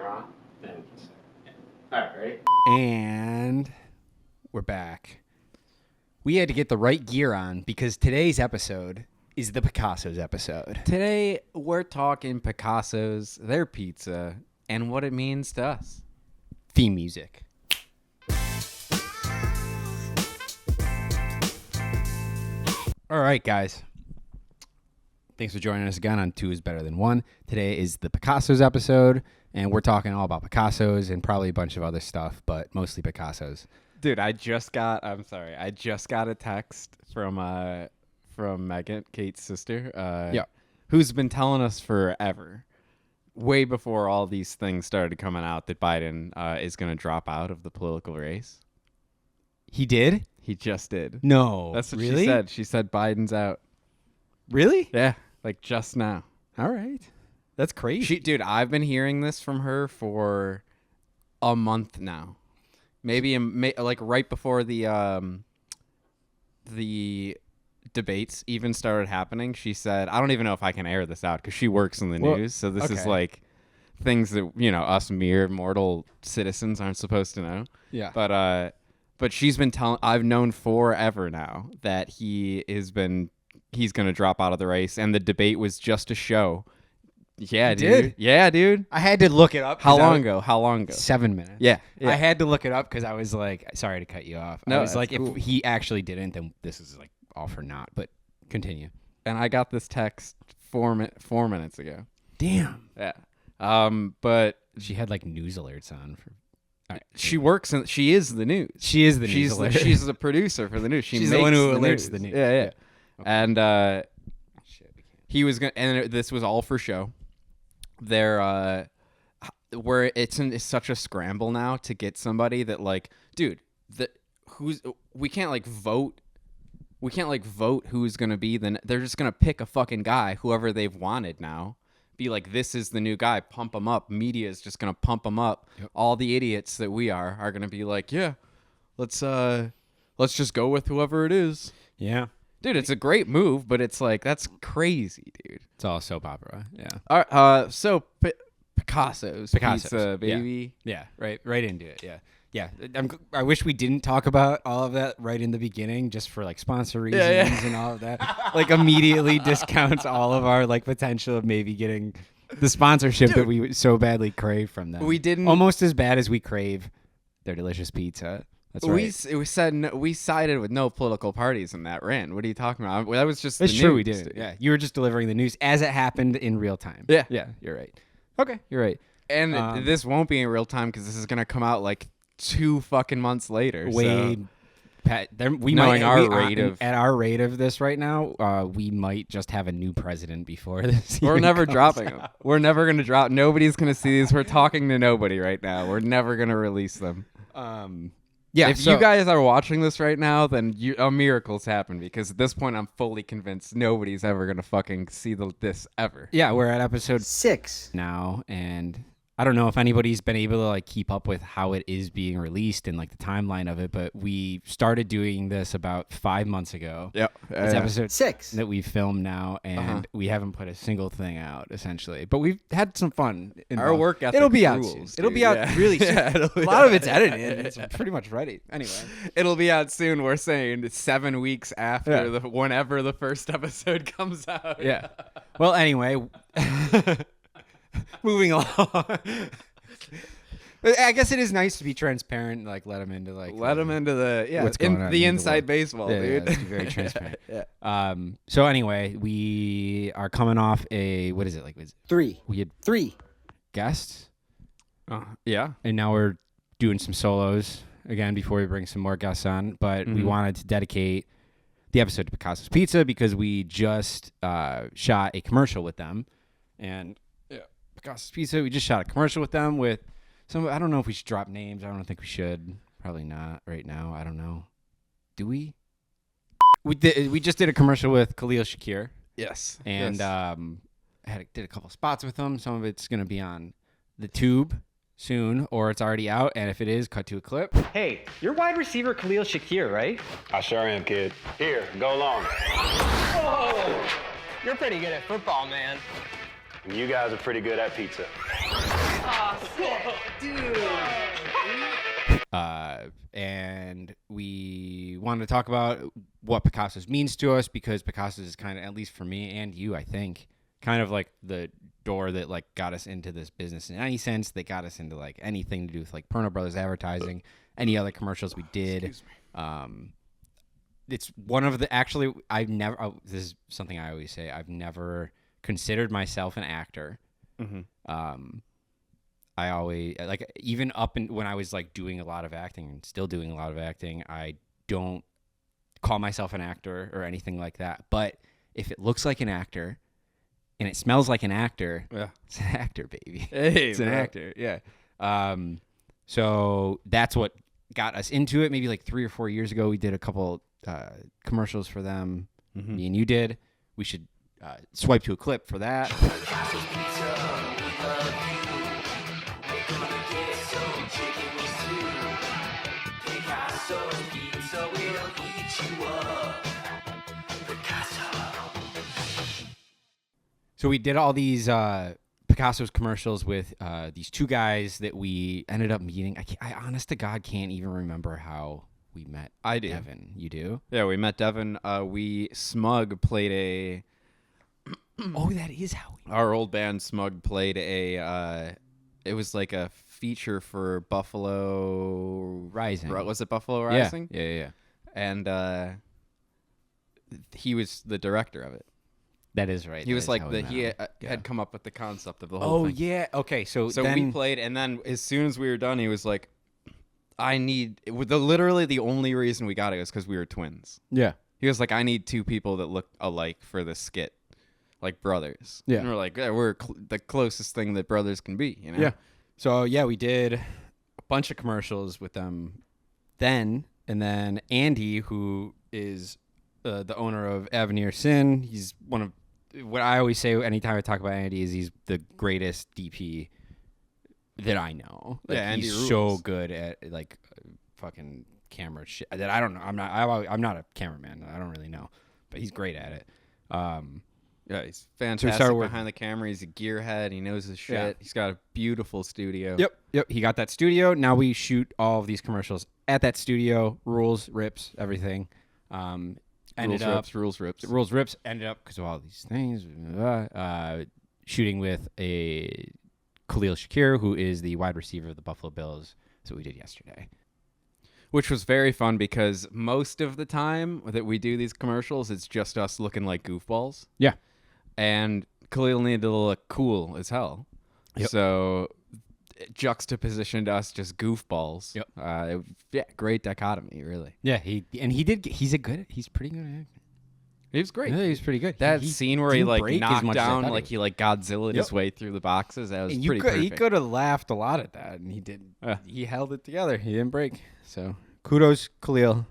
on, then we can start. Yeah. All right, ready? And we're back. We had to get the right gear on because today's episode is the Picasso's episode. Today, we're talking Picasso's, their pizza, and what it means to us. Theme music. All right, guys. Thanks for joining us again on Two is Better Than One. Today is the Picasso's episode, and we're talking all about Picasso's and probably a bunch of other stuff, but mostly Picasso's. Dude, I just got a text from Megan, Kate's sister, who's been telling us forever, way before all these things started coming out, that Biden is going to drop out of the political race. He did? He just did. No. That's what really? she said. She said Biden's out. Really? Yeah, like just now. All right. That's crazy. Dude, I've been hearing this from her for a month now. Maybe like right before the debates even started happening, she said, I don't even know if I can air this out because she works in the news. So this is like things that, us mere mortal citizens aren't supposed to know. Yeah. But she's been telling, I've known forever now that he's going to drop out of the race. And the debate was just a show. Yeah, dude. Did? Yeah, dude. I had to look it up. How long ago? 7 minutes. Yeah. I had to look it up because I was like, sorry to cut you off. No, I was like, cool. if he actually didn't, then this is like all for naught. But continue. And I got this text 4 minutes ago. Damn. Yeah. But She had like news alerts on. she works and she is the news. She is the news alert. She's the producer for the news. She's the one who alerts the news. Yeah. Okay. And Shit, we can't. he was gonna, and this was all for show. Where it's such a scramble now to get somebody that, like, dude, we can't vote who's gonna be they're just gonna pick a fucking guy, whoever they've wanted now. Be like, this is the new guy, pump him up. Media is just gonna pump him up. Yep. All the idiots that we are gonna be like, yeah, let's just go with whoever it is. Yeah. Dude, it's a great move, but it's like, that's crazy, dude. It's all soap opera. Yeah. All right, so Picasso's pizza, yeah. baby. Yeah. Right into it. Yeah. Yeah. I wish we didn't talk about all of that right in the beginning, just for like sponsor reasons and all of that. Like immediately discounts all of our like potential of maybe getting the sponsorship that we so badly crave from them. We didn't almost as bad as we crave their delicious pizza. That's right. We sided with no political parties in that rant. What are you talking about? That was just It's the true, news, we did. dude. Yeah, you were just delivering the news as it happened in real time. Yeah. You're right. Okay, you're right. And this won't be in real time because this is gonna come out like 2 fucking months later. Wade, Pat, at our rate of this right now, we might just have a new president before this. We're never comes dropping out. them. We're never gonna drop. Nobody's gonna see these. We're talking to nobody right now. We're never gonna release them. Yeah. If you guys are watching this right now, then a miracle's happened, because at this point I'm fully convinced nobody's ever gonna fucking see this ever. Yeah, we're at episode 6 now, and I don't know if anybody's been able to like keep up with how it is being released and like the timeline of it, but we started doing this about 5 months ago. Yep. It's episode 6 that we filmed now, and we haven't put a single thing out essentially. But we've had some fun. Our work ethic It'll be out rules, soon. dude. It'll be out really soon. Yeah, a lot of it's edited. It's pretty much ready. Anyway, It'll be out soon. We're saying 7 weeks after whenever the first episode comes out. yeah. Well, anyway, moving along. But I guess it is nice to be transparent, like let them into what's going on the in inside world. baseball, Yeah, dude. yeah, it's very transparent. Yeah. So anyway, we are coming off what is it like? 3. We had 3. guests, Yeah. and now we're doing some solos again before we bring some more guests on. But we wanted to dedicate the episode to Picasso's Pizza because we just shot a commercial with them, and Picasso's Pizza. We just shot a commercial with them with some. I don't know if we should drop names. I don't think we should. Probably not right now. I don't know. Do we? We just did a commercial with Khalil Shakir, Yes. and yes. did a couple spots with them. Some of it's gonna be on the tube soon, or it's already out. And if it is, cut to a clip. Hey, you're wide receiver Khalil Shakir, right? I sure am, kid. Here, go long. Whoa! You're pretty good at football, man. You guys are pretty good at pizza. Oh, sick. And we wanted to talk about what Picasso's means to us, because Picasso's is kind of, at least for me and you, I think, kind of like the door that like got us into this business in any sense. That got us into like anything to do with like Perno Brothers advertising, any other commercials we did. It's one of the, actually, this is something I always say, I've never considered myself an actor. I always, like, even when I was like doing a lot of acting and still doing a lot of acting, I don't call myself an actor or anything like that. But if it looks like an actor and it smells like an actor, it's an actor, baby. Hey, it's an actor. Yeah. So that's what got us into it. Maybe like 3 or 4 years ago, we did a couple commercials for them. Me and you did. We should swipe to a clip for that. So we did all these Picasso's commercials with these two guys that we ended up meeting. I honest to God can't even remember how we met. I do. Devin, you do? Yeah, we met Devin. Smug played a... Oh, that is how we... Our old band Smug played a... it was like a feature for Buffalo... Rising. Was it Buffalo Rising? Yeah. And he was the director of it. That is right. He was like had come up with the concept of the whole thing. Oh, yeah. Okay, so then... we played, and then as soon as we were done, he was like, literally the only reason we got it was because we were twins. Yeah. He was like, I need two people that look alike for this skit, like brothers. Yeah. And we're like, yeah, we're the closest thing that brothers can be, you know? Yeah. So, yeah, we did a bunch of commercials with them then, and then Andy, who is the owner of Avenir Sin, he's one of... What I always say anytime I talk about Andy is he's the greatest DP that I know. Like, yeah, Andy he's rules. so good at like fucking camera shit that I don't know. I'm not a cameraman. I don't really know, but he's great at it. Yeah, he's fantastic behind the camera. He's a gearhead. He knows his shit. Yeah. He's got a beautiful studio. Yep. He got that studio. Now we shoot all of these commercials at that studio. Rules, rips, everything. Rules rips. Ended up, because of all these things, shooting with a Khalil Shakir, who is the wide receiver of the Buffalo Bills. That's what we did yesterday. Which was very fun because most of the time that we do these commercials, it's just us looking like goofballs. Yeah. And Khalil needed to look cool as hell. Yep. So juxtapositioned us just goofballs. Yep. Great dichotomy, really. Yeah, he's pretty good at acting. He was great. Yeah, he was pretty good. That scene where he didn't like break as knocked much as I down, thought like he he like Godzilla'd his way through the boxes, that was pretty perfect. He could have laughed a lot at that, and he didn't. Yeah. He held it together. He didn't break. So kudos, Khalil.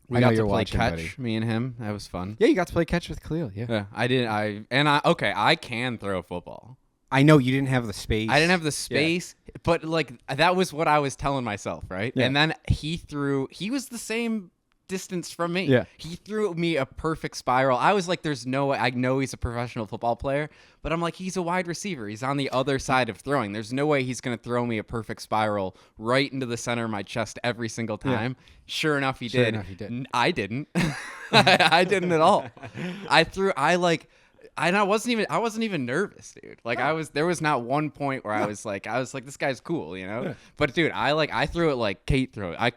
We got to play catch, me and him. That was fun. Yeah, you got to play catch with Khalil. Yeah. I can throw a football. I know you didn't have the space. I didn't have the space, but like that was what I was telling myself, right? Yeah. And then he was the same distance from me. Yeah. He threw me a perfect spiral. I was like, there's no way. I know he's a professional football player, but I'm like, he's a wide receiver. He's on the other side of throwing. There's no way he's going to throw me a perfect spiral right into the center of my chest every single time. Yeah. Sure enough, he Sure did. enough, he did. I didn't. I didn't at all. I wasn't even nervous, dude. Like there was not one point where I was like, this guy's cool, you know? Yeah. But dude, I threw it like Kate threw it. I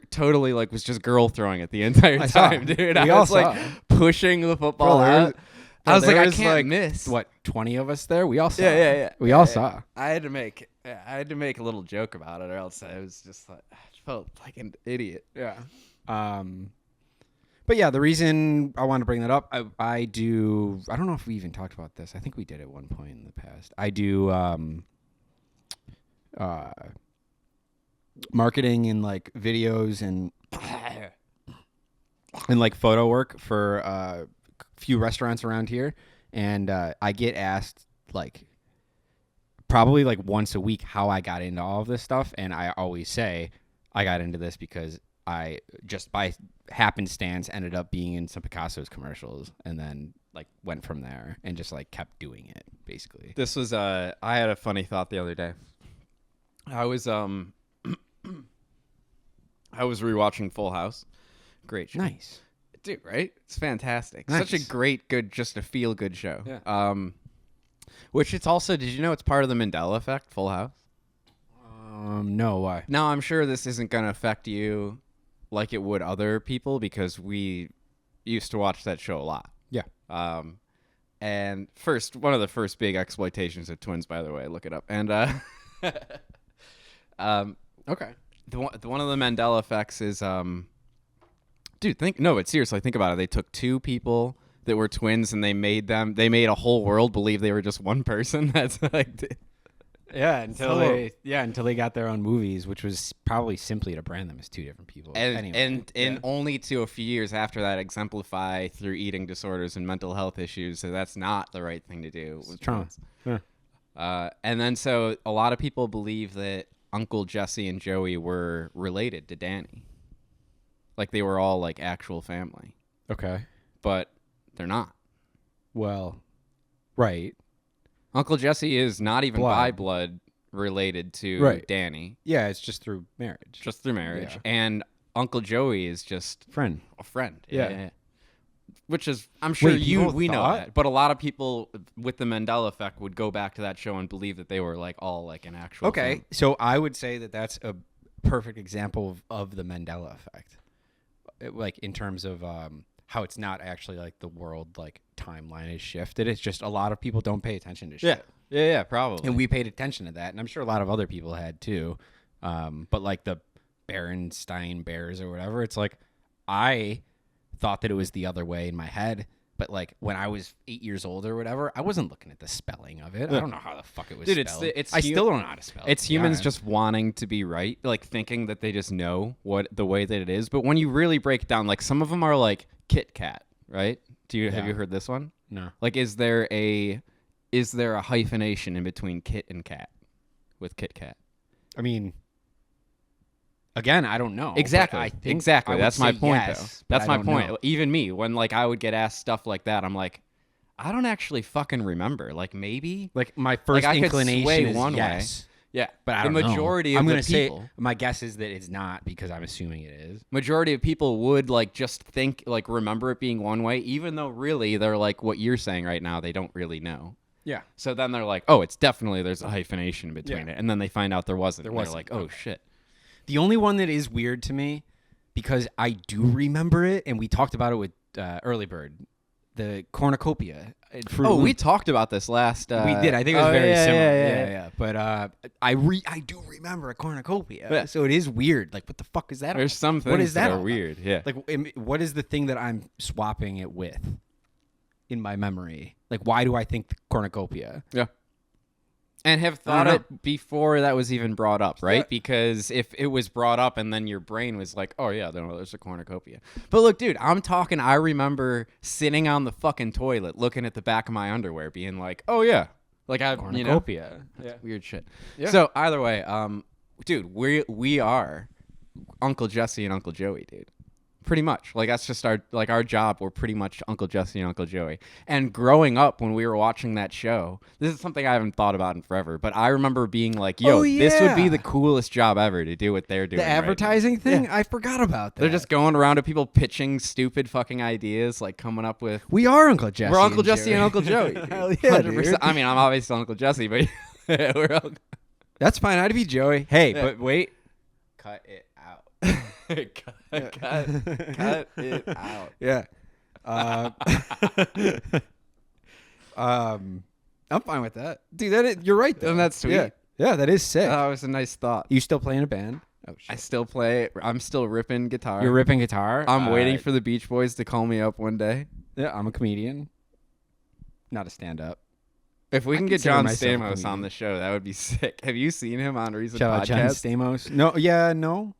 totally like was just girl throwing it the entire time, dude. I was like pushing the football out. I was like, I can't miss. What, 20 of us there? We all saw. Yeah. We all saw. I had to make a little joke about it, or else I was just like, I felt like an idiot. Yeah. But yeah, the reason I wanted to bring that up, I don't know if we even talked about this. I think we did at one point in the past. I do marketing and like videos and like photo work for a few restaurants around here, and I get asked like probably like once a week how I got into all of this stuff, and I always say I got into this because I just by happenstance ended up being in some Picasso's commercials, and then like went from there and just like kept doing it basically. This was I had a funny thought the other day. I was rewatching Full House. Great show. Nice. Dude, right? It's fantastic. Nice. Such a great, good, just a feel good show. Yeah. Which it's also, did you know it's part of the Mandela effect, Full House? No, why? Now, I'm sure this isn't going to affect you like it would other people because we used to watch that show a lot. Yeah. And one of the first big exploitations of twins, by the way, look it up. And Okay. one of the Mandela effects is, dude, but seriously, think about it. They took two people that were twins and they made a whole world believe they were just one person. That's like, Yeah, until they got their own movies, which was probably simply to brand them as two different people. and only to a few years after that exemplify through eating disorders and mental health issues. So that's not the right thing to do. With trauma. twins. And then so a lot of people believe that Uncle Jesse and Joey were related to Danny. Like they were all like actual family, Okay. but they're not. Well, right. Uncle Jesse is not even Blood. by blood related to Right. Danny, Yeah, it's just through marriage. just through marriage. Yeah. And Uncle Joey is just Friend. a friend. Yeah. Which is, I'm sure Wait, people we know thought? that. But a lot of people with the Mandela effect would go back to that show and believe that they were like all like an actual Okay, family. so I would say that that's a perfect example of the Mandela effect. Like in terms of how it's not actually like the world like timeline is shifted. It's just a lot of people don't pay attention to shit. Yeah, probably. And we paid attention to that, and I'm sure a lot of other people had too. But like the Berenstain Bears or whatever, it's like I thought that it was the other way in my head. But like when I was 8 years old or whatever, I wasn't looking at the spelling of it. I don't know how the fuck it was Dude, spelled. it's I still don't know how to spell it. It's to be humans honest. just wanting to be right, like thinking that they just know what the way that it is. But when you really break it down, like some of them are like Kit Kat, right? Have Yeah. you heard this one? No. Like, is there a hyphenation in between Kit and Kat with Kit Kat? I mean, again, I don't know. Exactly. but I think Exactly. I would That's my say point, yes, though. but That's I my don't point. know. Even me, when like I would get asked stuff like that, I'm like, I don't actually fucking remember. Like maybe, Like my first I could inclination sway is one way. yes, yeah. but I the don't know. majority I'm of gonna the people, say my guess is that it's not because I'm assuming it is. majority of people would like just think like remember it being one way, even though really they're like what you're saying right now. They don't really know. Yeah. So then they're like, oh, it's definitely there's a hyphenation in between Yeah. it, and then they find out there wasn't. There and they're wasn't. like, oh shit. The only one that is weird to me, because I do remember it, and we talked about it with Early Bird, the cornucopia. Oh, we talked about this last. we did. I think it was very yeah, similar. Yeah. But I do remember a cornucopia. Yeah. So it is weird. Like, what the fuck is that? There's some things What is that that all are about? weird. Yeah. Like, what is the thing that I'm swapping it with in my memory? Like, why do I think the cornucopia? Yeah. And have thought it before that was even brought up, right? Yeah. Because if it was brought up and then your brain was like, oh, yeah, there's a cornucopia. But look, dude, I remember sitting on the fucking toilet looking at the back of my underwear being like, oh, yeah. Like, Cornucopia. Yeah. Weird shit. Yeah. So, either way, dude, we are Uncle Jesse and Uncle Joey, dude. Pretty much. Like, that's just our job. We're pretty much Uncle Jesse and Uncle Joey. And growing up when we were watching that show, this is something I haven't thought about in forever, but I remember being like, yo, Oh, this would be yeah. the coolest job ever to do what they're doing. The right now. advertising thing? I forgot about that. They're just going around to people pitching stupid fucking ideas, like coming up with. We are Uncle Jesse. We're Uncle and Jesse Joey. and Uncle Joey. Dude. Hell yeah, 100%. dude. I mean, I'm obviously Uncle Jesse, but we're Uncle. That's fine. I'd be Joey. Hey, Yeah. but wait. Cut it out. cut it out. Yeah. I'm fine with that. Dude, you're right, though. Isn't that sweet? Yeah, yeah, that is sick. That was a nice thought. You still play in a band? Oh, I shit. still play. I'm still ripping guitar. You're ripping guitar? I'm waiting for the Beach Boys to call me up one day. Yeah, I'm a comedian. Not a stand-up. If we I can get consider John myself a Stamos on comedian. the show, that would be sick. Have you seen him on recent Shout out John podcasts? Stamos. No, yeah, no.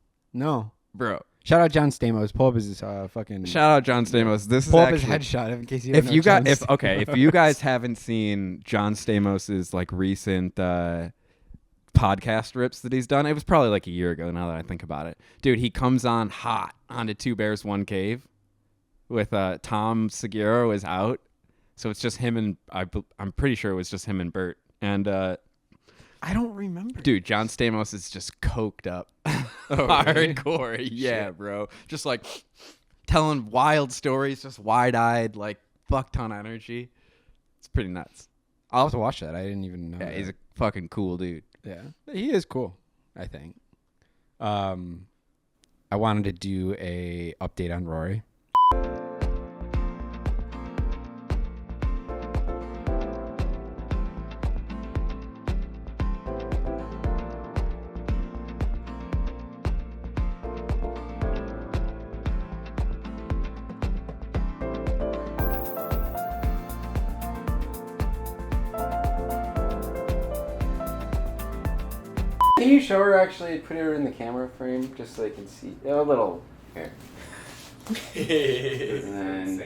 Bro, Shout out John Stamos. Pull up his fucking... shout out John Stamos. This is Pull up his actually... headshot in case you don't If know you John guys, Stamos. if you guys haven't seen John Stamos's like recent podcast rips that he's done, it was probably like a year ago. Now that I think about it, dude, he comes on hot onto Two Bears One Cave with Tom Segura is out, so it's just him and I'm pretty sure it was just him and Bert, and I don't remember. Dude, John Stamos is just coked up. Hardcore. Yeah, bro. Just like telling wild stories, just wide-eyed, like fuck ton energy. It's pretty nuts. I'll have to watch that. I didn't even know. Yeah, that. he's a fucking cool dude. Yeah, he is cool. I think. I wanted to do a update on Rory. Can you show her actually, put her in the camera frame just so they can see? A little. Here. And then,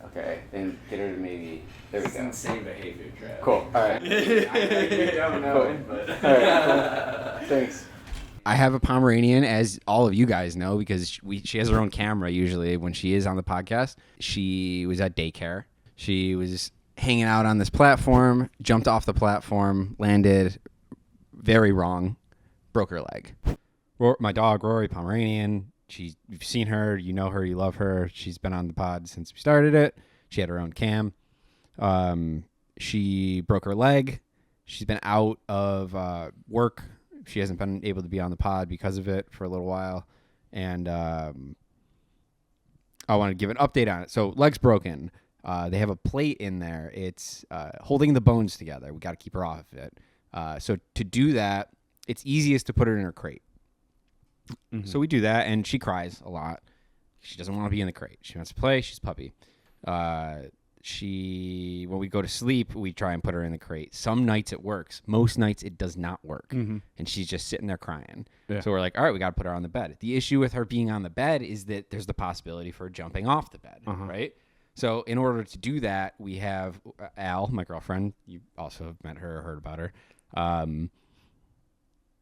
okay, and get her to maybe, there we go. Insane behavior, Trav. Cool, alright. You don't know it, but. Alright, thanks. I have a Pomeranian, as all of you guys know, because she has her own camera usually when she is on the podcast. She was at daycare. She was hanging out on this platform, jumped off the platform, landed very wrong, broke her leg. My dog, Rory, Pomeranian, you've seen her, you know her, you love her. She's been on the pod since we started it. She had her own cam. She broke her leg. She's been out of work. She hasn't been able to be on the pod because of it for a little while. And I want to give an update on it. So leg's broken. They have a plate in there. It's holding the bones together. We got to keep her off of it. So to do that, it's easiest to put her in her crate. Mm-hmm. So we do that, and she cries a lot. She doesn't want to be in the crate. She wants to play. She's a puppy. When we go to sleep, we try and put her in the crate. Some nights it works. Most nights it does not work. Mm-hmm. And she's just sitting there crying. Yeah. So we're like, all right, we got to put her on the bed. The issue with her being on the bed is that there's the possibility for her jumping off the bed, right? So in order to do that, we have Al, my girlfriend. You also have met her or heard about her.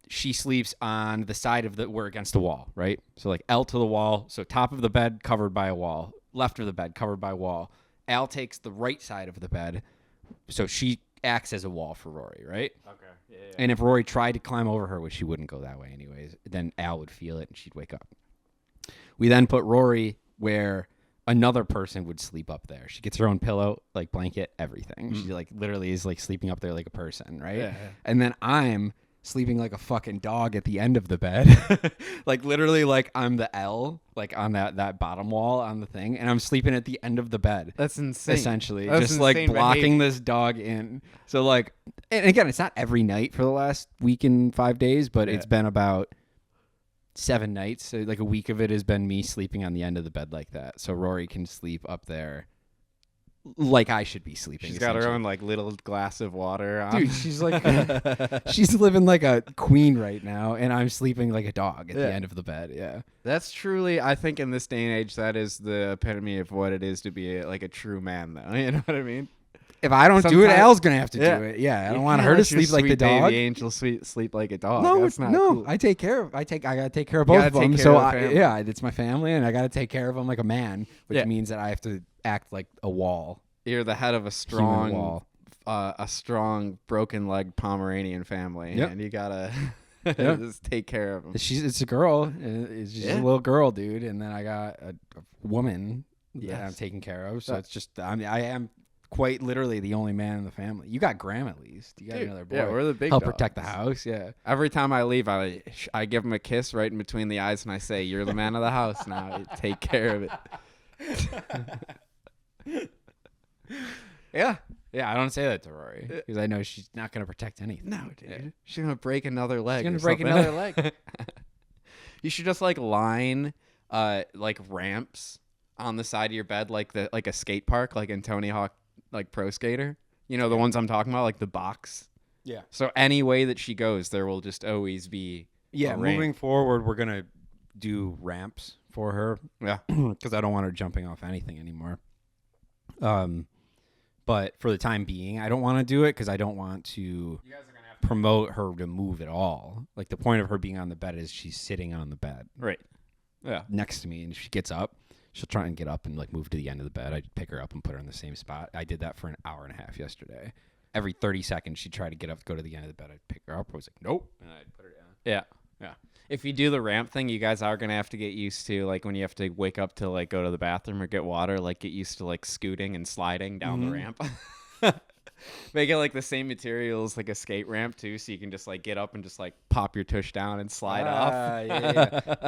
She sleeps on the side of we're against the wall, right? So like L to the wall. So top of the bed covered by a wall, left of the bed covered by a wall. Al takes the right side of the bed. So she acts as a wall for Rory, right? Okay. Yeah. And if Rory tried to climb over her, which she wouldn't go that way anyways, then Al would feel it and she'd wake up. We then put Rory where another person would sleep up there. She gets her own pillow, like blanket, everything. She like literally is like sleeping up there like a person, right? Yeah. And then I'm sleeping like a fucking dog at the end of the bed. Like literally like I'm the L, like on that bottom wall on the thing, and I'm sleeping at the end of the bed. That's insane. Essentially. That's just like blocking this dog in. So like, and again, it's not every night for the last week and 5 days, but it's been about 7 nights. So like a week of it has been me sleeping on the end of the bed like that. So Rory can sleep up there like I should be sleeping. She's got her own like little glass of water. Dude, she's like, she's living like a queen right now, and I'm sleeping like a dog at the end of the bed. Yeah. That's truly, I think in this day and age, that is the epitome of what it is to be like a true man, though. You know what I mean? If I don't do it, Al's going to have to do it. Yeah. I don't want her to sleep like the dog. Baby angel sleep like a dog. No, that's not cool. I take care of, I got to take care of both of them. So it's my family, and I got to take care of them like a man, which means that I have to act like a wall. You're the head of a strong broken leg Pomeranian family, and you gotta just take care of them. It's a girl. It's just a little girl, dude. And then I got a woman that I'm taking care of. So it's just I am quite literally the only man in the family. You got Graham at least. You got another boy. Yeah, we're the big help dogs. Protect the house. Yeah. Every time I leave, I give him a kiss right in between the eyes, and I say, "You're the man of the house now. Take care of it." Yeah. I don't say that to Rory because I know she's not going to protect anything. No, dude. Yeah. She's going to break another leg. She's going to break another leg. You should just like line like ramps on the side of your bed like a skate park like in Tony Hawk like Pro Skater. You know the ones I'm talking about, like the box. Yeah. So any way that she goes, there will just always be moving forward, we're going to do ramps for her. Yeah. Because I don't want her jumping off anything anymore. But for the time being, I don't want to do it because I don't want to promote her to move at all. Like the point of her being on the bed is she's sitting on the bed, right? Yeah, next to me, and if she gets up, she'll try and get up and like move to the end of the bed. I pick her up and put her in the same spot. I did that for an hour and a half yesterday, every 30 seconds she'd try to get up, go to the end of the bed. I'd pick her up. I was like, nope, and I'd put her down. Yeah. If you do the ramp thing, you guys are gonna have to get used to, like, when you have to wake up to, like, go to the bathroom or get water, like, get used to, like, scooting and sliding down the ramp. Make it like the same materials, like a skate ramp too, so you can just like get up and just like pop your tush down and slide off.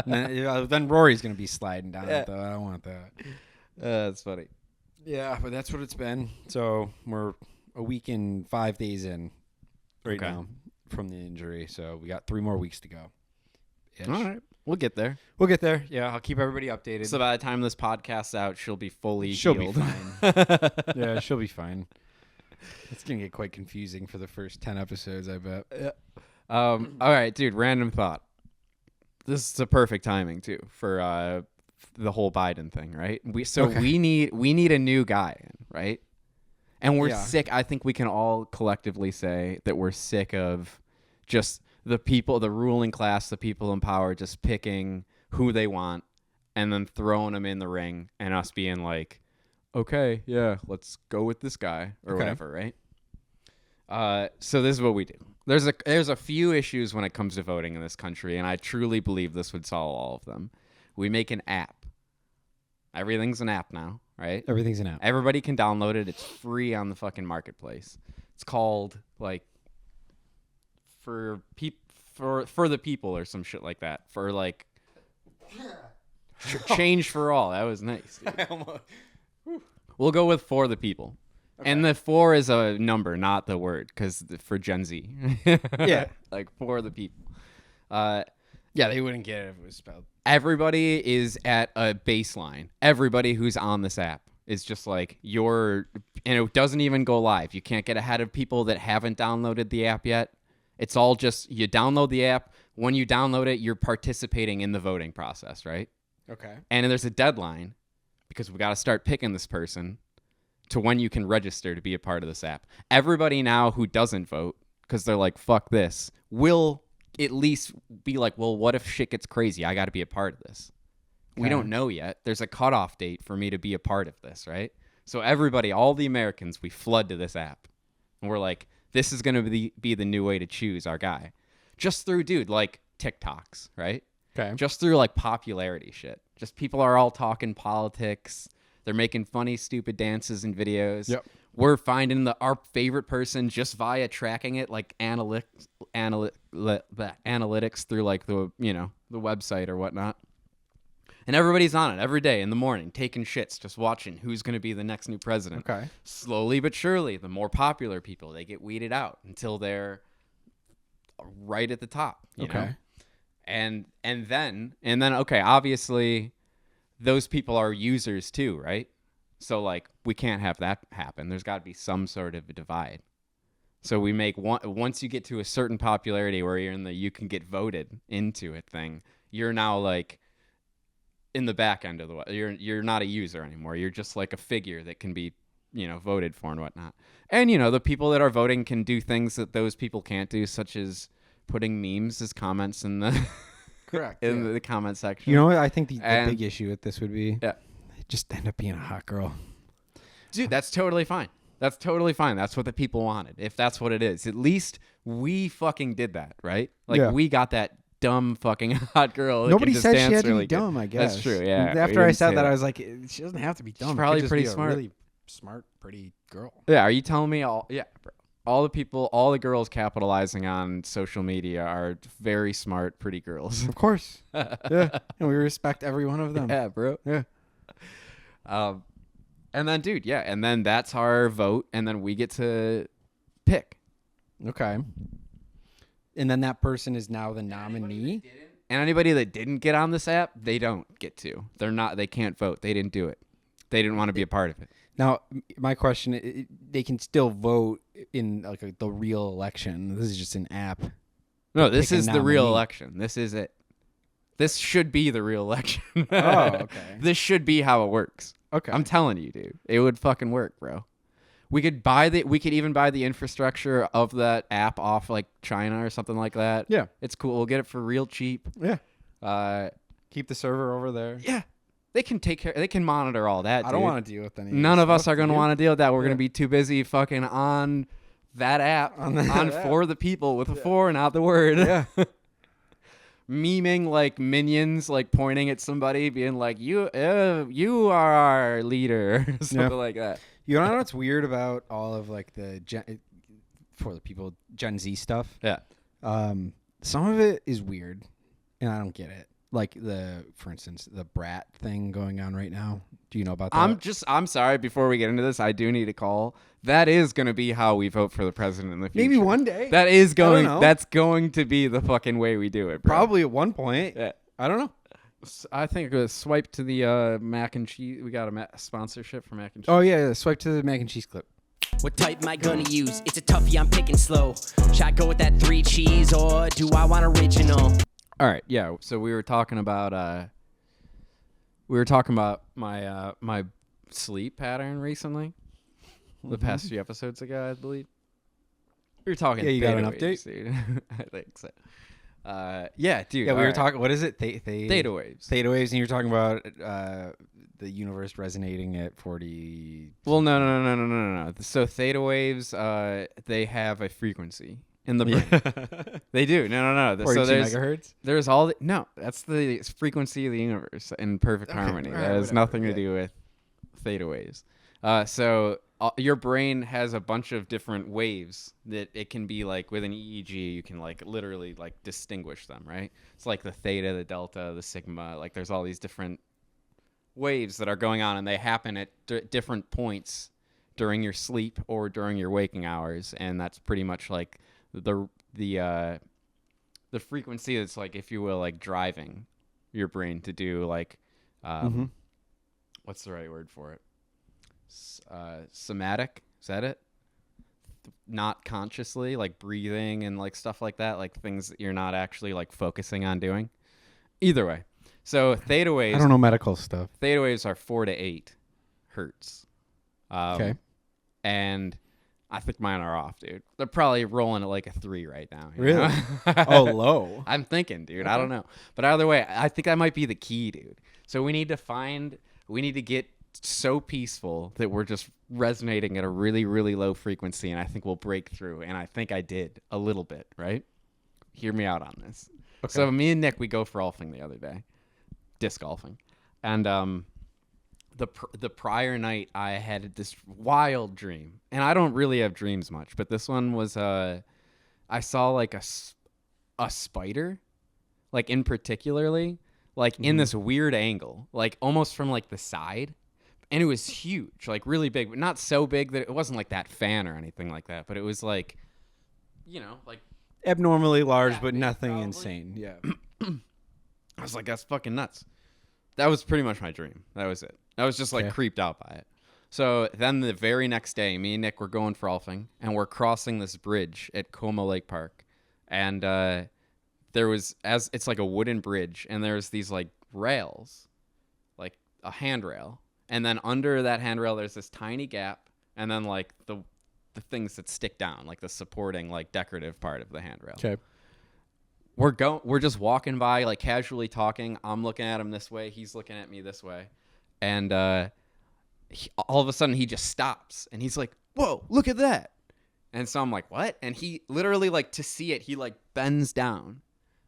Yeah. Then Rory's gonna be sliding down it though. I don't want that. That's funny. Yeah, but that's what it's been. So we're a week and 5 days in now from the injury. So we got 3 more weeks to go. All right, we'll get there. We'll get there. Yeah, I'll keep everybody updated. So by the time this podcast's out, she'll be fully She'll healed. be fine. Yeah, she'll be fine. It's gonna get quite confusing for the first 10 episodes, I bet. Yeah. All right, dude. Random thought. This is a perfect timing too for the whole Biden thing, right? We need a new guy, right? And we're sick. I think we can all collectively say that we're sick of just the people, the ruling class, the people in power, just picking who they want and then throwing them in the ring, and us being like, okay, yeah, let's go with this guy or whatever, right? So this is what we do. There's a few issues when it comes to voting in this country, and I truly believe this would solve all of them. We make an app. Everything's an app now, right? Everything's an app. Everybody can download it. It's free on the fucking marketplace. It's called like for the people or some shit like that. For like change for all. That was nice. We'll go with for the people. Okay. And the 4 is a number, not the word, because for Gen Z. Yeah. Like for the people. Yeah, they wouldn't get it if it was spelled. Everybody is at a baseline. Everybody who's on this app is just like and it doesn't even go live. You can't get ahead of people that haven't downloaded the app yet. It's all just you download the app. When you download it, you're participating in the voting process, right? Okay. And there's a deadline because we got to start picking this person to when you can register to be a part of this app. Everybody now who doesn't vote, because they're like, fuck this, will at least be like, well, what if shit gets crazy? I got to be a part of this. Okay. We don't know yet. There's a cutoff date for me to be a part of this, right? So everybody, all the Americans, we flood to this app. And we're like, this is going to be the new way to choose our guy. Just through, dude, like TikToks, right? Okay. Just through like popularity shit. Just people are all talking politics. They're making funny, stupid dances and videos. Yep. We're finding our favorite person just via tracking it, like analytics through like the website or whatnot. And everybody's on it every day in the morning, taking shits, just watching who's going to be the next new president. Okay. Slowly but surely, the more popular people, they get weeded out until they're right at the top. You know? And then okay, obviously those people are users too, right? So like we can't have that happen. There's got to be some sort of a divide. So we make once you get to a certain popularity where you're in the you can get voted into it thing, you're now like in the back end of the you're not a user anymore. You're just like a figure that can be, voted for and whatnot. And the people that are voting can do things that those people can't do, such as putting memes as comments in the the comment section. You know what? I think the big issue with this would be just end up being a hot girl. Dude, that's totally fine. That's totally fine. That's what the people wanted. If that's what it is. At least we fucking did that, right? Like we got that dumb fucking hot girl. Nobody said she had to be dumb, I guess. That's true, yeah. After I said that, I was like, she doesn't have to be dumb. She's probably pretty be smart. A really smart, pretty girl. Yeah, are you telling me bro. All the girls capitalizing on social media are very smart, pretty girls. Of course. Yeah. And we respect every one of them. Yeah, bro. Yeah. And then, dude, and then that's our vote, and then we get to pick. Okay. And then that person is now the nominee? And anybody that didn't get on this app, they don't get to. They can't vote. They didn't do it. They didn't want to be a part of it. Now, my question, they can still vote in like the real election. This is just an app. No, this is the real election. This is it. This should be the real election. Oh, okay. This should be how it works. Okay. I'm telling you, dude. It would fucking work, bro. We could even buy the infrastructure of that app off like China or something like that. Yeah. It's cool. We'll get it for real cheap. Yeah. Keep the server over there. Yeah. They can take care. They can monitor all that. I don't want to deal with any. None of us are going to want to deal with that. We're going to be too busy fucking on that app On the on app. For the People with a 4, not the word. Yeah. Memeing like minions, like pointing at somebody, being like, you are our leader," something like that. You know what's weird about all of like the For the People Gen Z stuff? Yeah. Some of it is weird, and I don't get it. Like for instance, the brat thing going on right now. Do you know about that? I'm sorry. Before we get into this, I do need a call. That is going to be how we vote for the president in the future. Maybe one day. That is going. know. That's going to be the fucking way we do it, bro. Probably at one point. Yeah. I don't know. I think it was swipe to the mac and cheese. We got a sponsorship for mac and cheese. Oh yeah, swipe to the mac and cheese clip. What type am I gonna use? It's a toughie, I'm picking slow. Should I go with that 3 cheese or do I want original? All right, yeah. So we were talking about my my sleep pattern recently. The past few episodes ago, I believe. We were talking. Yeah, you got an theta waves, update? dude. I think so. Yeah, dude. Yeah, we all were right. talking. What is it? Theta waves. Theta waves, and you were talking about the universe resonating at 40. Well, no. So theta waves, they have a frequency in the brain. They do. No. 42 So megahertz. there's all no. That's the frequency of the universe in perfect harmony. all right, That has whatever, nothing to yeah. do with theta waves. So your brain has a bunch of different waves that it can be like with an EEG. You can like literally like distinguish them, right? It's like the theta, the delta, the sigma. Like there's all these different waves that are going on, and they happen at different points during your sleep or during your waking hours, and that's pretty much like the frequency that's like, if you will, like driving your brain to do like what's the right word for it? Somatic, is that it? Not consciously, like breathing and like stuff like that, like things that you're not actually like focusing on doing. Either way, so theta waves. I don't know medical stuff. Theta waves are 4 to 8 hertz. Okay. And I think mine are off, dude. They're probably rolling at like a 3 right now. you Really? know? Oh, low. I'm thinking, dude. I don't know. But either way, I think that might be the key, dude. So we need to get so peaceful that we're just resonating at a really, really low frequency, and I think we'll break through. And I think I did a little bit, right? Hear me out on this. Okay. So me and Nick, we go golfing the other day, disc golfing, and the prior night I had this wild dream, and I don't really have dreams much, but this one was I saw like a spider, like in particularly, like in this weird angle, like almost from like the side. And it was huge, like really big, but not so big that it wasn't like that fan or anything like that. But it was like, you know, like Abnormally large, but big, nothing probably. insane. Yeah. I was like, that's fucking nuts. That was pretty much my dream. That was it. I was just like Okay. creeped out by it. So then the very next day, me and Nick were going golfing, and we're crossing this bridge at Como Lake Park. And there was, it's like a wooden bridge, and there's these like rails, like a handrail. And then under that handrail, there's this tiny gap, and then like the things that stick down, like the supporting, like decorative part of the handrail. Okay. We're just walking by, like casually talking. I'm looking at him this way, he's looking at me this way, and all of a sudden he just stops, and he's like, "Whoa, look at that!" And so I'm like, "What?" And he literally, like, to see it, he like bends down.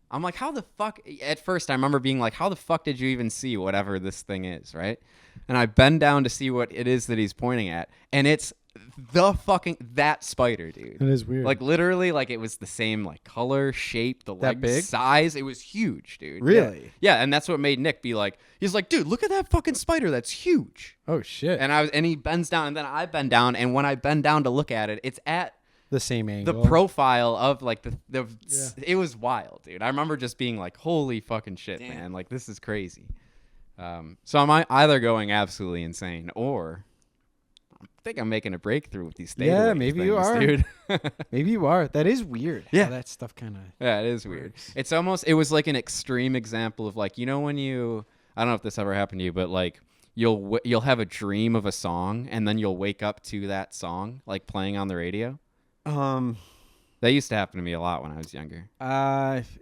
I'm like, how the fuck? At first, I remember being like, how the fuck did you even see whatever this thing is, right? And I bend down to see what it is that he's pointing at, and it's that spider, dude. It is weird. Like literally, like it was the same like color, shape, the That leg big? size. It was huge, dude. Really? Yeah, and that's what made Nick be like, he's like, dude, look at that fucking spider. That's huge. Oh shit. And he bends down, and then I bend down, and when I bend down to look at it, it's at the same angle. the profile of like the it was wild, dude. I remember just being like, holy fucking shit, man. Like this is crazy. So I'm either going absolutely insane, or I think I'm making a breakthrough with these theta Yeah, wave maybe you things, are. dude. Maybe you are. That is weird. Yeah. How that stuff kind of. Yeah, it is weird. It's almost, it was like an extreme example of like, you know, when I don't know if this ever happened to you, but like you'll have a dream of a song, and then you'll wake up to that song like playing on the radio. That used to happen to me a lot when I was younger.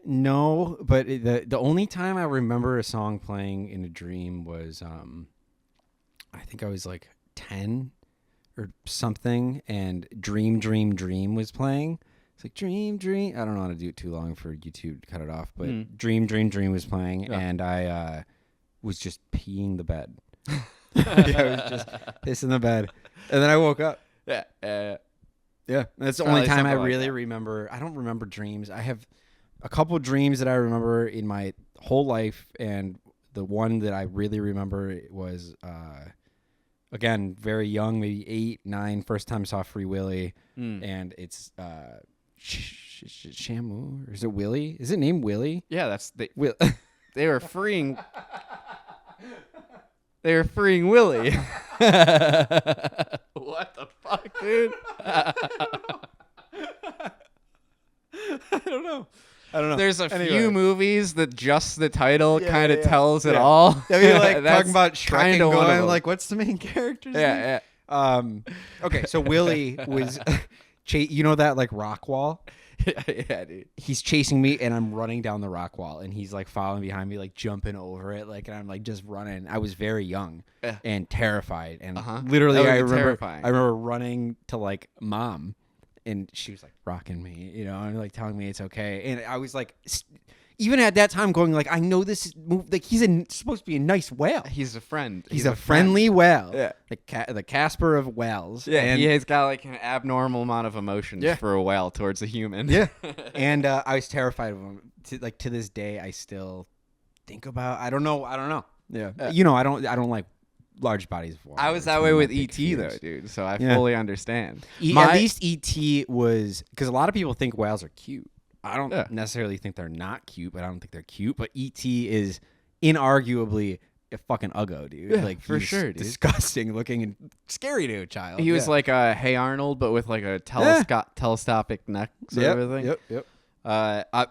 No, but the only time I remember a song playing in a dream was I think I was like 10, or something, and Dream Dream Dream was playing. It's like Dream Dream. I don't know how to do it too long for YouTube to cut it off, but Dream Dream Dream was playing, and I was just peeing the bed. I was just pissing the bed, and then I woke up. Yeah. Yeah, that's the Probably only time I something like really that. remember. I don't remember dreams. I have a couple dreams that I remember in my whole life, and the one that I really remember was, again, very young, maybe 8, 9, first time I saw Free Willy, and it's Shamu, or is it Willie? Is it named Willie? Yeah, that's Will. they were freeing. They were freeing Willie. What the fuck, dude? I don't know. There's a Anyway. few movies that just the title Yeah, kind of yeah, tells it yeah. all. I mean, like That's talking about Shrek and kinda one of going them. like, what's the main character's name? Yeah, yeah. Okay, so Willie was, you know that like rock wall? Yeah, dude. He's chasing me, and I'm running down the rock wall, and he's like following behind me, like jumping over it, like, and I'm like just running. I was very young Yeah. and terrified, and That literally, would I be remember, terrifying. I remember running to like Mom, and she was like rocking me, you know, and like telling me it's okay, and I was like. Even at that time, going like, I know this is like he's supposed to be a nice whale. He's a friend. He's a friendly whale. Yeah. The Casper of whales. Yeah, and, he has got like an abnormal amount of emotions Yeah. for a whale towards a human. yeah. And I was terrified of him. To this day, I still think about. I don't know. Yeah. You know, I don't like large bodies of water. I was It's that one way of my with big E.T. though, fears. dude. So I Yeah. fully understand. At least E.T. was because a lot of people think whales are cute. I don't Yeah. necessarily think they're not cute, but I don't think they're cute. But E.T. is inarguably a fucking uggo, dude. Yeah, like for he's sure, dude. disgusting looking and scary to a child. He was Yeah. like a Hey Arnold, but with like a telescopic neck sort of a thing. Yep.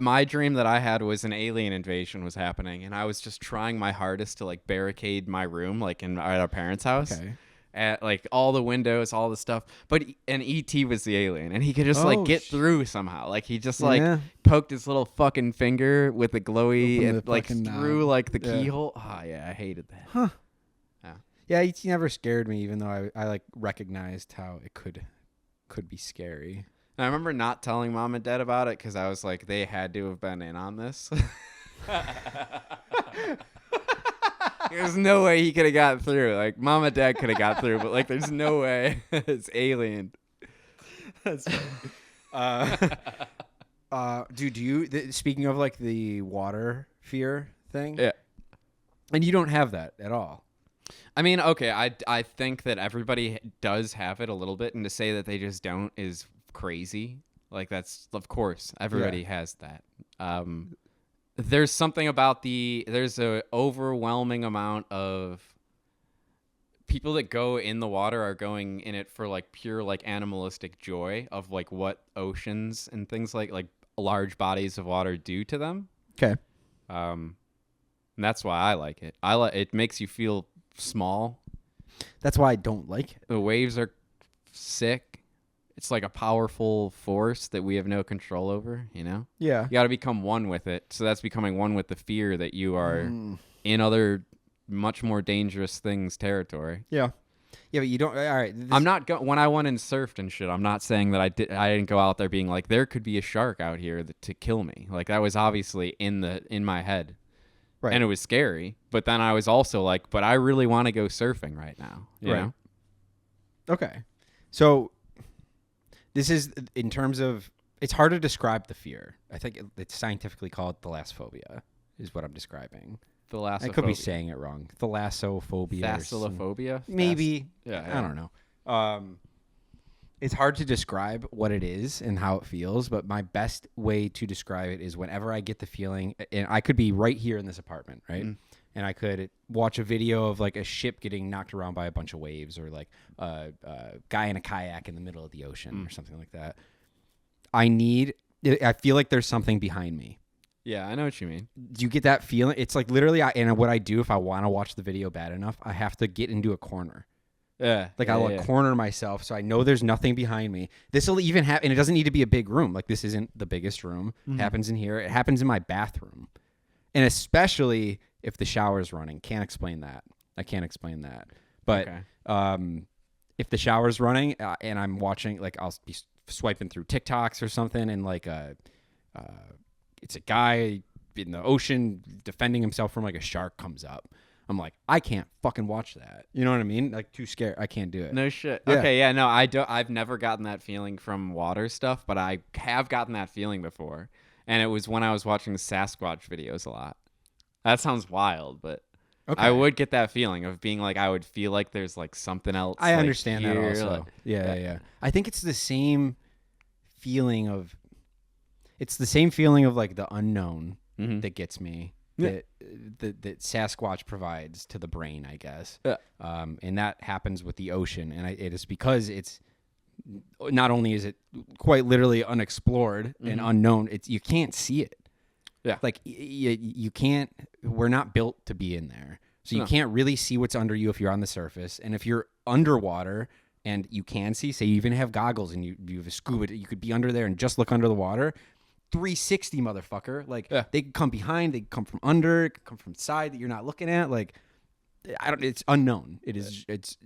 My dream that I had was an alien invasion was happening, and I was just trying my hardest to like barricade my room, like at our parents' house. Okay. At like all the windows, all the stuff, and ET was the alien, and he could just Oh, like get through somehow. Like he just like Yeah. poked his little fucking finger with the glowy, Open and the like fucking through knob. like the Yeah. keyhole. Oh yeah, I hated that. Yeah, E.T. never scared me, even though I like recognized how it could be scary. And I remember not telling mom and dad about it because I was like, they had to have been in on this. There's no way he could have got through. Like mom and dad could have got through, but like there's no way. It's alien. That's dude, speaking of like the water fear thing, Yeah. and you don't have that at all. I mean, okay, I think that everybody does have it a little bit, and to say that they just don't is crazy. Like that's, of course, everybody has that. There's something about there's a overwhelming amount of people that go in the water are going in it for like pure like animalistic joy of like what oceans and things like large bodies of water do to them. Okay. And that's why I like it. It makes you feel small. That's why I don't like it. The waves are sick. It's like a powerful force that we have no control over, you know? Yeah. You got to become one with it. So that's becoming one with the fear that you are in other much more dangerous things territory. Yeah. Yeah, but you don't. All right. I'm not when I went and surfed and shit. I'm not saying that I didn't go out there being like there could be a shark out here to kill me. Like that was obviously in my head. Right. And it was scary, but then I was also like, but I really want to go surfing right now, you know? Okay. So this is in terms of it's hard to describe the fear. I think it's scientifically called thalassophobia is what I'm describing. Thalassophobia. I could be saying it wrong. Thalassophobia. Thalassophobia? Maybe. Yeah. I don't know. It's hard to describe what it is and how it feels, but my best way to describe it is whenever I get the feeling, and I could be right here in this apartment, right? And I could watch a video of like a ship getting knocked around by a bunch of waves, or like a guy in a kayak in the middle of the ocean or something like that. I feel like there's something behind me. Yeah, I know what you mean. Do you get that feeling? It's like literally, and what I do if I want to watch the video bad enough, I have to get into a corner. Yeah. Like I'll corner myself so I know there's nothing behind me. This will even happen, and it doesn't need to be a big room. Like this isn't the biggest room. It happens in here. It happens in my bathroom, and especially if the shower's running. Can't explain that. I can't explain that. But Okay. if the shower's running and I'm watching, like I'll be swiping through TikToks or something, and like it's a guy in the ocean defending himself from like a shark comes up. I'm like, I can't fucking watch that. You know what I mean? Like, too scared. I can't do it. No shit. Yeah. Okay, yeah, no, I've never gotten that feeling from water stuff, but I have gotten that feeling before. And it was when I was watching the Sasquatch videos a lot. That sounds wild, but Okay. I would get that feeling of being like, I would feel like there's like something else. I like, understand that here, also. like- Yeah. I think it's the same feeling of like the unknown Mhm. that gets me. Yeah. That Sasquatch provides to the brain, I guess. Yeah. And that happens with the ocean, and it is because it's not only is it quite literally unexplored and unknown, you can't see it. Yeah. Like you can't. We're not built to be in there, so you No. can't really see what's under you if you're on the surface, and if you're underwater. And you can see, say you even have goggles and you have a scuba, you could be under there and just look under the water. 360 motherfucker. Like they could come behind, they could come from under, it could come from side that you're not looking at. Like it's unknown. It's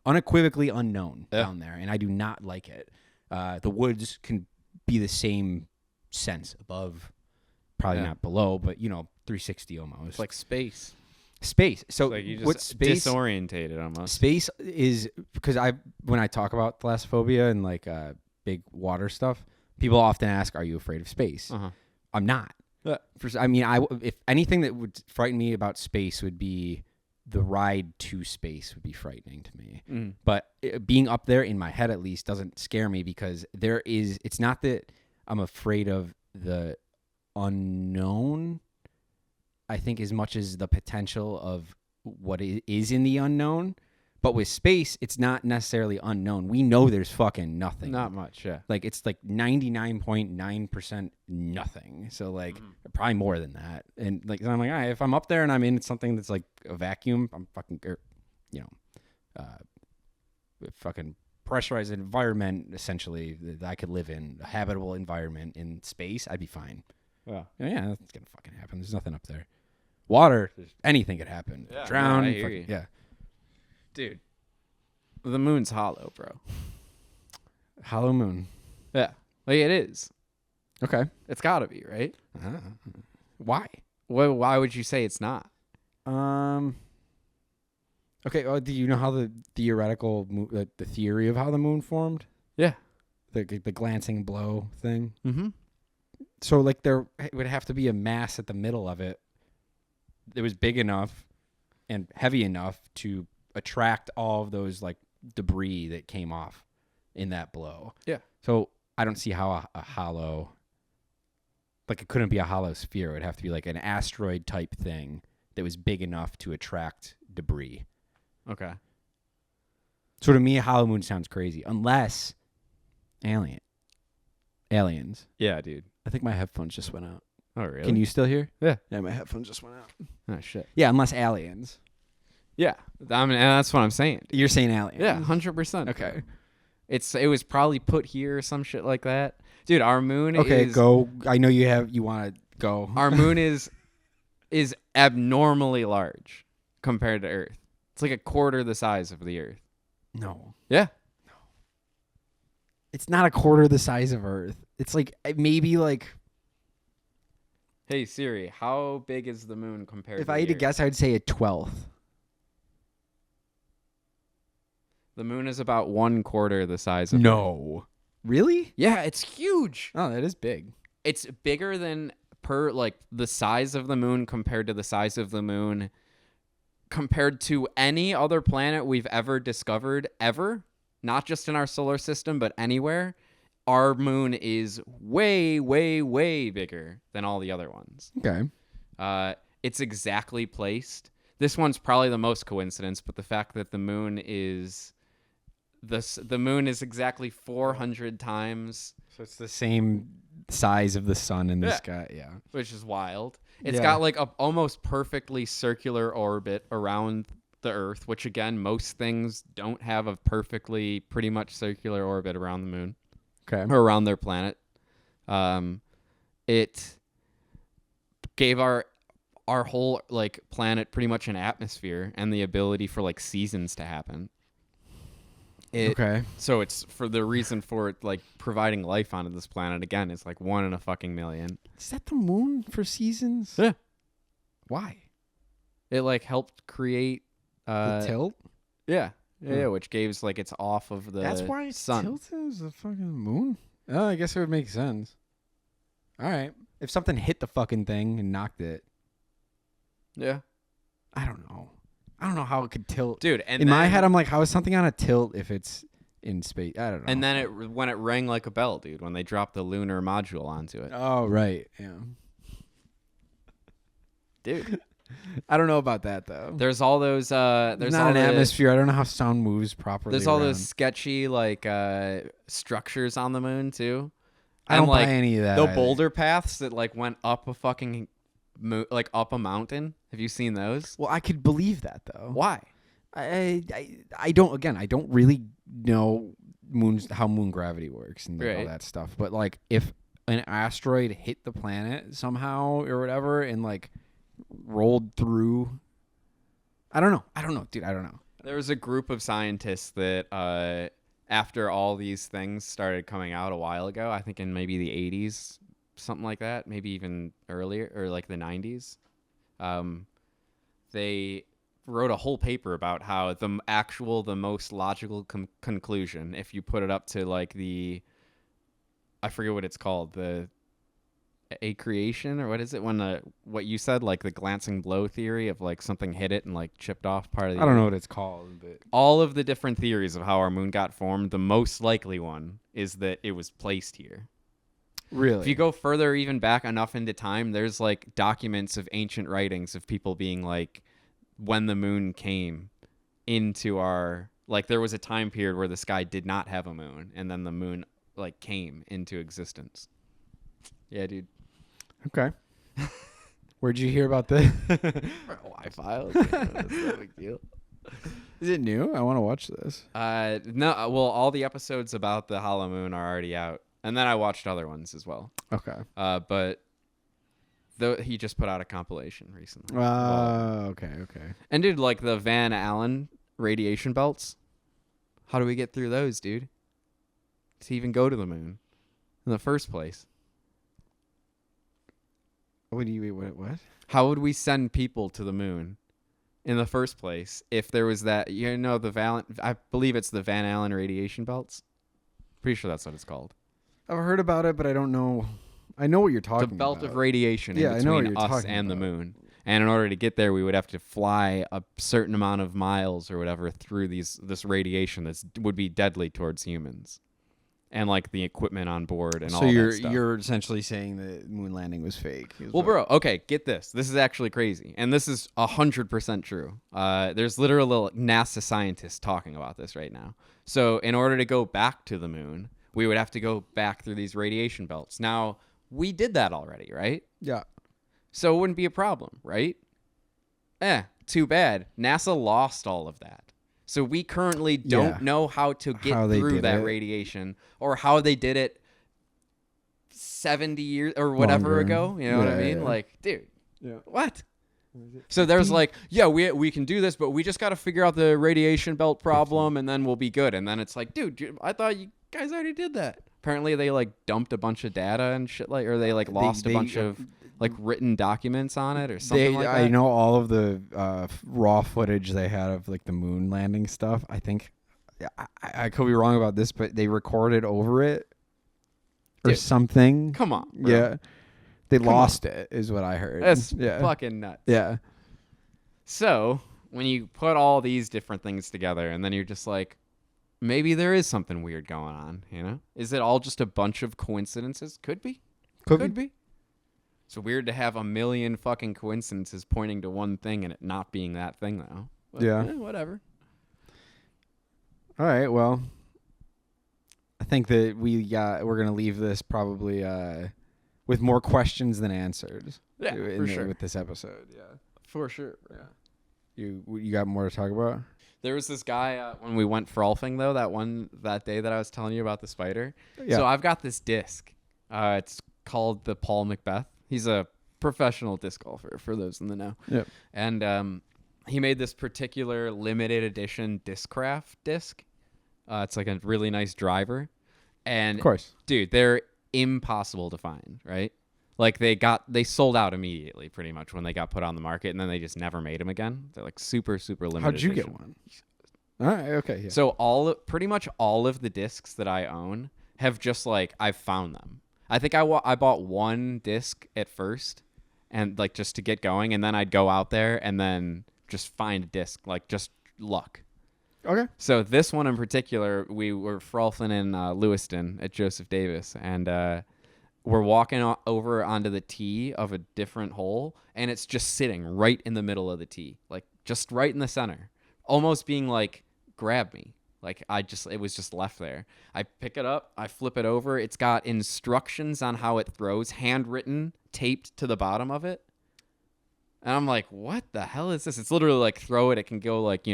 unequivocally unknown down there, and I do not like it. The woods can be the same sense above, probably not below, but 360 almost. It's like space. Space. So Like you just what space disorientated almost. Space is because when I talk about thalassophobia and like big water stuff, people often ask, "Are you afraid of space?" Uh-huh. I'm not. If anything that would frighten me about space would be the ride to space would be frightening to me. But being up there in my head at least doesn't scare me because it's not that I'm afraid of the unknown. I think as much as the potential of what is in the unknown. But with space, it's not necessarily unknown. We know there's fucking nothing. Not much, yeah. Like it's like 99.9% nothing. So like probably more than that. And like I'm like, all right, if I'm up there and I'm in something that's like a vacuum, I'm fucking fucking pressurized environment essentially that I could live in, a habitable environment in space, I'd be fine. Yeah, that's gonna fucking happen. There's nothing up there. Water, anything could happen. Yeah, Drown. no, I hear fucking, you. yeah. Dude, the moon's hollow, bro. Hollow moon. Yeah, like it is. Okay. It's got to be, right? Why? Why would you say it's not? Okay. Do you know how the theoretical, the theory of how the moon formed? Yeah. The glancing blow thing. Mm-hmm. So like there would have to be a mass at the middle of it that was big enough and heavy enough to attract all of those like debris that came off in that blow. Yeah. So I don't see how a hollow, like it couldn't be a hollow sphere. It would have to be like an asteroid type thing that was big enough to attract debris. Okay. So to me, a hollow moon sounds crazy unless aliens. Yeah, dude. I think my headphones just went out. Oh, really? Can you still hear? Yeah. Yeah, my headphones just went out. Oh, shit. Yeah, unless aliens. Yeah. I mean, and that's what I'm saying. You're saying aliens. Yeah, 100%. Okay. It was probably put here or some shit like that. Dude, our moon Okay, is... go. I know you want to go. Our moon is abnormally large compared to Earth. It's like a quarter the size of the Earth. No. Yeah. It's not a quarter the size of Earth. It's like maybe like Hey, Siri, how big is the moon compared if to I the had to Earth? guess, I would say a 12th. The moon is about 1/4 the size of Earth. No. Really? Yeah, it's huge. Oh, that is big. It's bigger than the size of the moon compared to the size of the moon compared to any other planet we've ever discovered ever, not just in our solar system but anywhere. Our moon is way, way, way bigger than all the other ones. Okay. It's exactly placed. This one's probably the most coincidence, but the fact that the moon is exactly 400 times, So it's the same size of the sun in the sky. Yeah. which is wild. It's Yeah. got like a almost perfectly circular orbit around the Earth, which again, most things don't have a perfectly pretty much circular orbit around the moon. Okay. Or around their planet. It gave our whole like planet pretty much an atmosphere and the ability for like seasons to happen. Okay. So it's for the reason for it, like providing life onto this planet again. It's like 1 in a fucking million. Is that the moon for seasons? Yeah. Why? It like helped create The tilt? Yeah. Yeah, which gives like it's off of the That's why it's sun. tilted as the fucking moon? Oh, I guess it would make sense. All right. If something hit the fucking thing and knocked it, Yeah. I don't know. I don't know how it could tilt. Dude, and in my then- head, I'm like, how is something on a tilt if it's in space? I don't know. And then when it rang like a bell, dude, when they dropped the lunar module onto it. Oh, right. Yeah. Dude. I don't know about that, though. There's all those There's there's not all an the, atmosphere. I don't know how sound moves properly. There's all around. those sketchy like structures on the moon too. I don't And, like, buy any of that. The either. boulder paths that like went up a fucking like up a mountain. Have you seen those? Well, I could believe that, though. Why? I don't. Again, I don't really know how moon gravity works and like, all Right. that stuff. But like, if an asteroid hit the planet somehow or whatever and like rolled through, I don't know, dude. I don't know. There was a group of scientists that after all these things started coming out a while ago, I think in maybe the 80s, something like that, maybe even earlier or like the 90s. They wrote a whole paper about how the most logical conclusion, if you put it up to like I forget what it's called, the acreation or what is it when what you said, like the glancing blow theory of like something hit it and like chipped off part of the I don't know Earth. what it's called, but All of the different theories of how our moon got formed, the most likely one is that it was placed here. really, If you go further even back enough into time, there's like documents of ancient writings of people being like, when the moon came into our, like there was a time period where the sky did not have a moon and then the moon like came into existence. Yeah, dude. okay. Where'd you hear about this? Wi-Fi. That's no big deal. Is it new? I want to watch this. No, well, all the episodes about the hollow moon are already out. And then I watched other ones as well. Okay. But he just put out a compilation recently. Okay. And dude, like the Van Allen radiation belts, how do we get through those, dude? To even go to the moon in the first place? What do you mean? What? How would we send people to the moon in the first place if there was that, I believe it's the Van Allen radiation belts. Pretty sure that's what it's called. I've heard about it, but I don't know. I know what you're The talking about. belt of radiation Yeah, I in know what between you're us talking and the about. moon. And in order to get there, we would have to fly a certain amount of miles or whatever through this radiation that would be deadly towards humans, and like the equipment on board and all So that stuff. you're essentially saying the moon landing was fake. is Well, what- bro, okay, get this. This is actually crazy, and this is 100% true. There's literal NASA scientists talking about this right now. So in order to go back to the moon, we would have to go back through these radiation belts. Now, we did that already, right? Yeah. So it wouldn't be a problem, right? Too bad. NASA lost all of that. So we currently don't Yeah. know how to get How they through did that it. radiation or how they did it 70 years or whatever Longer. ago. You know what I Yeah, mean? yeah. Like, dude, Yeah. what? So there's like, yeah, we can do this, but we just got to figure out the radiation belt problem and then we'll be good. And then it's like, dude, I thought you guys already did that. Apparently they like dumped a bunch of data and shit, like, or they like lost a bunch of like written documents on it or something like that. I know all of the raw footage they had of like the moon landing stuff. I think I could be wrong about this, but they recorded over it or Dude, something. Come on, bro. Yeah. They lost it, is what I heard. That's yeah. fucking nuts. Yeah. So when you put all these different things together and then you're just like, maybe there is something weird going on, you know? Is it all just a bunch of coincidences? Could be. Could be. It's weird to have a million fucking coincidences pointing to one thing and it not being that thing, though. But, Yeah. Whatever. All right. Well, I think that we're gonna leave this probably with more questions than answers. Yeah, for sure. With this episode, yeah. For sure. You got more to talk about? There was this guy when we went frolfing, though, that day that I was telling you about the spider. Yeah. So I've got this disc. It's called the Paul Macbeth. He's a professional disc golfer, for those in the know. Yep. And he made this particular limited edition Discraft disc. It's like a really nice driver. And Of course. dude, they're impossible to find, right? Like they sold out immediately pretty much when they got put on the market, and then they just never made them again. They're like super, super limited. How'd you get edition. one? All right. Okay. Yeah. So pretty much all of the discs that I own have just like I've found them. I think I bought one disc at first, and like just to get going, and then I'd go out there and then just find a disc, like just luck. Okay. So this one in particular, we were frolfing in Lewiston at Joseph Davis, and we're walking over onto the tee of a different hole, and it's just sitting right in the middle of the tee, like just right in the center, almost being like, grab me. Like it was just left there. I pick it up, I flip it over. It's got instructions on how it throws, handwritten, taped to the bottom of it. And I'm like, what the hell is this? It's literally like throw it. It can go like,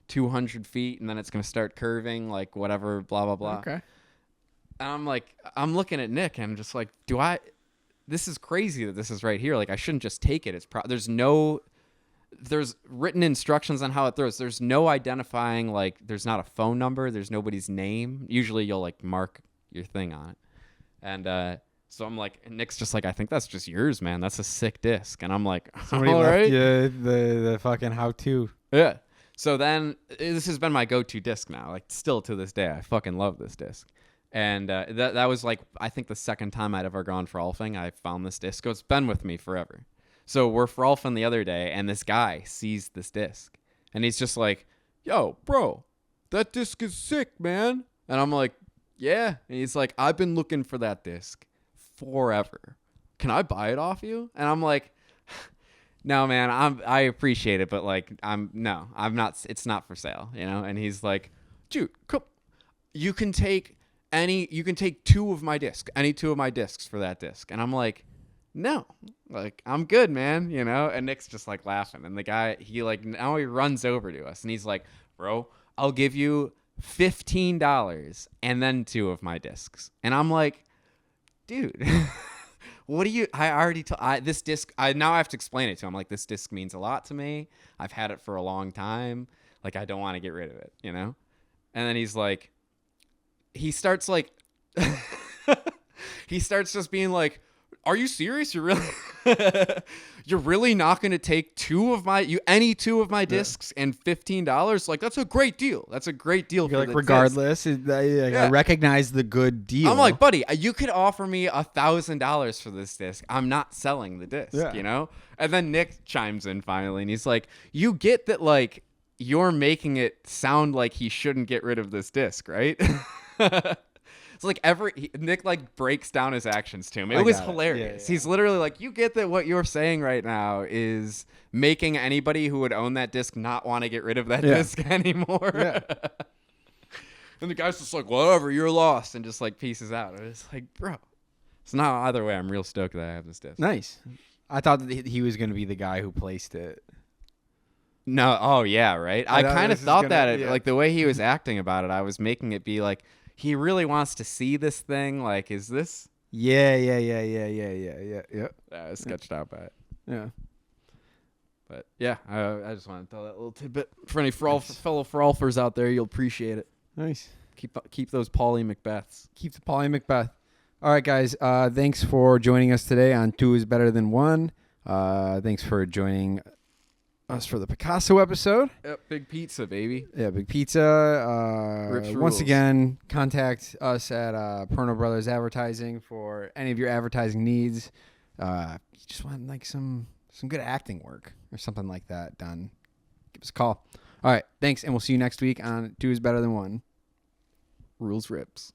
200 feet, and then it's going to start curving, like whatever, blah, blah, blah. Okay. And I'm like, I'm looking at Nick, and I'm just like, this is crazy that this is right here. Like, I shouldn't just take it. There's written instructions on how it throws. There's no identifying, like, there's not a phone number. There's nobody's name. Usually you'll, like, mark your thing on it. And so I'm like, and Nick's just like, I think that's just yours, man. That's a sick disc. And I'm like, Somebody all left right. you the fucking how-to. Yeah. So then this has been my go-to disc now. Like, still to this day, I fucking love this disc. And that was, like, I think the second time I'd ever gone frolfing, I found this disc. So it's been with me forever. So we're frolfing the other day, and this guy sees this disc. And he's just like, yo, bro, that disc is sick, man. And I'm like, yeah. And he's like, I've been looking for that disc forever. Can I buy it off you? And I'm like, no, man, I appreciate it, but like, I'm not, it's not for sale, And he's like, dude, come, you can take two of my discs, any two of my discs for that disc. And I'm like, no, like, I'm good, man, And Nick's just like laughing. And the guy, now he runs over to us and he's like, bro, I'll give you $15 and then two of my discs. And I'm like, dude, what do you, this disc, now I have to explain it to him. Like, this disc means a lot to me. I've had it for a long time. Like, I don't want to get rid of it, And then he's like, he starts just being like, are you serious? You're really not going to take any two of my discs and $15? Like, that's a great deal. That's a great deal. You're for like, the regardless, I recognize the good deal. I'm like, buddy, you could offer me $1,000 for this disc. I'm not selling the disc, And then Nick chimes in finally, and he's like, you get that, like, you're making it sound like he shouldn't get rid of this disc, right? It's like Nick like breaks down his actions to him. It was hilarious. Yeah. He's literally like, you get that what you're saying right now is making anybody who would own that disc not want to get rid of that disc anymore. Yeah. And the guy's just like, whatever, you're lost, and just like pieces out. And it's like, bro. So now either way, I'm real stoked that I have this disc. Nice. I thought that he was going to be the guy who placed it. No. Oh yeah. Right. I kind of thought that like the way he was acting about it, I was making it be like, he really wants to see this thing. Like, is this? Yeah. I was sketched out by it. Yeah. But yeah, I just want to tell that little tidbit for any fellow frolfers out there. You'll appreciate it. Nice. Keep those Paulie Macbeths. Keep the Paulie Macbeth. All right, guys. Thanks for joining us today on 2 is Better Than 1. Thanks for joining us for the Picasso episode. Yep, big pizza, baby. Yeah, big pizza. Rips Once rules. again, contact us at Perno Brothers Advertising for any of your advertising needs. You just want like some good acting work or something like that done, give us a call. All right, thanks, and we'll see you next week on 2 is Better Than 1. Rules rips.